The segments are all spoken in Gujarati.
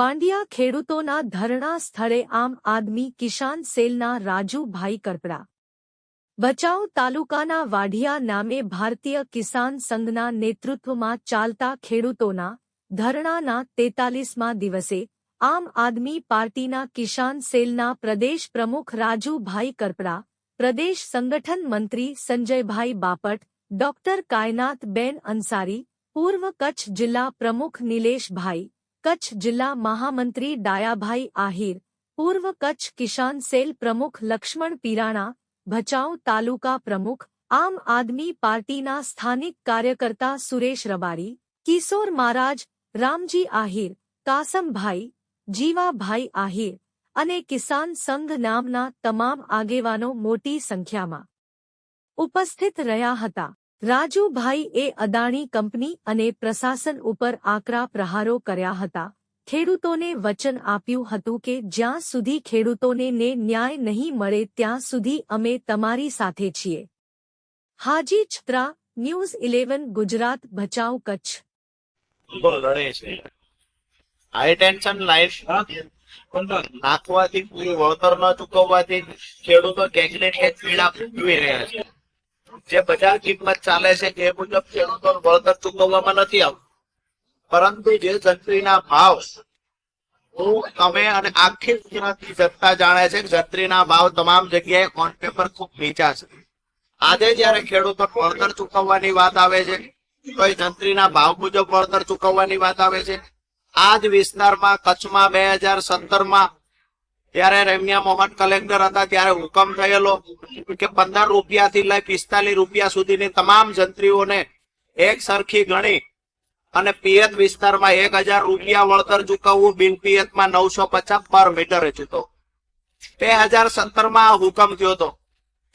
વાંડિયા ખેડૂતોના ધરણા સ્થળે આમ આદમી કિસાન સેલના રાજુભાઈ કરપડા। ભચાઉ તાલુકાના વાઢિયા નામે ભારતીય કિસાન સંઘના નેતૃત્વમાં ચાલતા ખેડૂતોના ધરણાના 43મા દિવસે આમ આદમી પાર્ટીના કિસાન સેલના પ્રદેશ પ્રમુખ રાજુભાઈ કરપડા, પ્રદેશ સંગઠન મંત્રી સંજયભાઈ બાપટ, ડોક્ટર કાયનાતબેન અંસારી, પૂર્વ કચ્છ જિલ્લા પ્રમુખ નિલેશભાઈ, કચ્છ જિલ્લા મહામંત્રી ડાયાભાઈ આહિર, પૂર્વ કચ્છ કિસાન સેલ પ્રમુખ લક્ષ્મણ પીરાણા, ભચાઉ તાલુકા પ્રમુખ આમ આદમી પાર્ટીના સ્થાનિક કાર્યકર્તા સુરેશ રબારી, કિશોર મહારાજ, રામજી આહિર, કાસમભાઈ, જીવાભાઈ આહિર અને કિસાન સંઘ નામના તમામ આગેવાનો મોટી સંખ્યામાં ઉપસ્થિત રહ્યા હતા। રાજુભાઈએ અદાણી કંપની અને પ્રશાસન ઉપર આકરા પ્રહારો કર્યા હતા। ખેડૂતોને વચન આપ્યું હતું કે જ્યાં સુધી ખેડૂતોને ન્યાય નહીં મળે ત્યાં સુધી અમે તમારી સાથે છીએ। Haji Chhatra, news 11 Gujarat, Bhachau, Kutch. High tension line નાખવાથી પૂરી વળતર ન ચૂકવવાથી ખેડૂતો ક્યાંક ને ક્યાંક પીડા ભોગવી રહ્યા છે। જે બજાર કિંમત ચાલે છે એ મુજબ ખેડૂતો વળતર ચૂકવવામાં નથી આવતું, પરંતુ જે જંત્રીના ભાવ તમે અને આખી ગુજરાતની જનતા જાણે છે કે જંત્રીના ભાવ તમામ જગ્યાએ ઓન પેપર ખૂબ નીચા છે। આજે જયારે ખેડૂતો વળતર ચૂકવવાની વાત આવે છે તો એ જંત્રીના ભાવ મુજબ વળતર ચૂકવવાની વાત આવે છે। આ જ વિસ્તારમાં કચ્છમાં 2017માં ત્યારે રેમ્યા મોહન કલેક્ટર હતા ત્યારે હુકમ થયેલો કે 15 રૂપિયાથી લઈ 45 રૂપિયા સુધીની તમામ જંત્રીઓને એક સરખી ગણી અને પિયત વિસ્તારમાં 1000 રૂપિયા વળતર ચૂકવવું, બિન પિયતમાં 950 પર મીટરે ચૂકવવું। 2017માં હુકમ થયો હતો।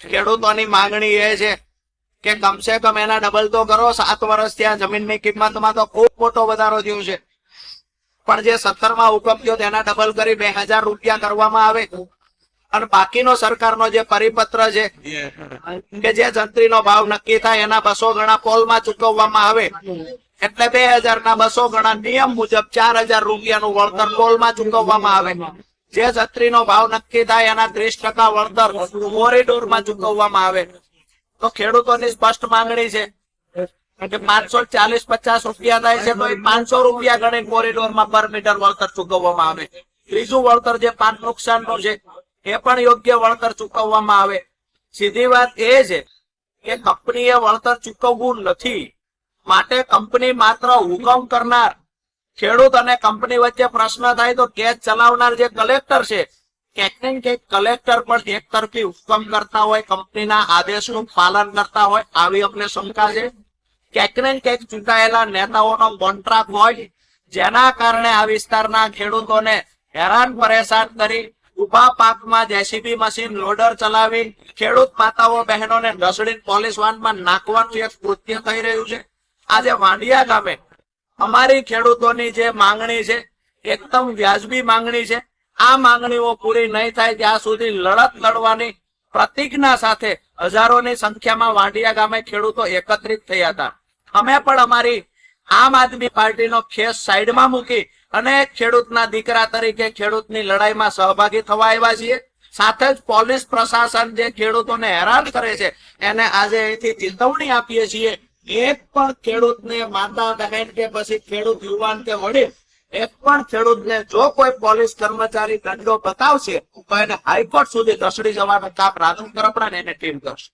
ખેડૂતોની માંગણી એ છે કે કમસે કમ એના ડબલ તો કરો। 7 વર્ષ ત્યાં જમીનની કિંમતમાં તો ખૂબ મોટો વધારો થયો છે, પણ જે 17માં હુકમ થયો તેના ડબલ કરી 2000 રૂપિયા કરવામાં આવે અને બાકીનો સરકારનો જે પરિપત્ર છે કે જે જંત્રીનો ભાવ નક્કી થાય એના 200 ગણા પોલમાં ચૂકવવામાં આવે, એટલે 2000 ના 200 ગણા નિયમ મુજબ 4000 રૂપિયાનું વળતર પોલમાં ચૂકવવામાં આવે। જે જંત્રીનો ભાવ નક્કી થાય એના 30% વળતર કોરિડોરમાં ચૂકવવામાં આવે। તો ખેડૂતોની સ્પષ્ટ માંગણી છે કે 540-50 રૂપિયા થાય છે તો 500 રૂપિયા ગણી કોરિડોરમાં પર મીટર વળતર ચૂકવવામાં આવે। ત્રીજું વળતર જે પાક નુકસાનનું છે એ પણ યોગ્ય વળતર ચૂકવવામાં આવે। સીધી વાત એ છે કે કંપનીએ વળતર ચૂકવવું નથી, માટે કંપની માત્ર હુકમ કરનાર, ખેડૂત અને કંપની વચ્ચે પ્રશ્ન થાય તો કેસ ચલાવનાર જે કલેક્ટર છે ક્યાંક ને ક્યાંક કલેક્ટર પણ એક તરફી હુકમ કરતા હોય, કંપનીના આદેશનું પાલન કરતા હોય આવી અમને શંકા છે। ક્યાંક ને ક્યાંક ચૂંટાયેલા નેતાઓનો કોન્ટ્રાક્ટ હોય, જેના કારણે આ વિસ્તારના ખેડૂતોને હેરાન પરેશાન કરી ઉભા પાકમાં જેસીબી મશીન લોડર ચલાવી ખેડૂત માતાઓ બહેનોને ઢસડીને પોલીસ વાનમાં નાખવાનું એક કૃત્ય થઈ રહ્યું છે। આજે વાંડિયા ગામે અમારી ખેડૂતોની જે માંગણી છે એકદમ વ્યાજબી માંગણી છે। આ માંગણીઓ પૂરી નહીં થાય ત્યાં સુધી લડત લડવાની પ્રતિજ્ઞા સાથે હજારોની સંખ્યામાં વાંડિયા ગામે ખેડૂતો એકત્રિત થયા હતા। અમે પણ અમારી આમ આદમી પાર્ટીનો ખેસ સાઈડમાં મૂકી અને ખેડૂતના દીકરા તરીકે ખેડૂતની લડાઈમાં સહભાગી થવા આવ્યા છીએ। સાથે જ પોલીસ પ્રશાસન જે ખેડૂતોને હેરાન કરે છે એને આજે અહીંથી ચેતવણી આપીએ છીએ, એક પણ ખેડૂતને માતા બહેન કે પછી ખેડૂત યુવાન કે વડીલ એક પણ ખેડૂતને જો કોઈ પોલીસ કર્મચારી દંડો બતાવશે તો એને હાઈકોર્ટ સુધી ધસડી જવાનું કામ રાજુ કરપડા ને એને ટીમ કરશે।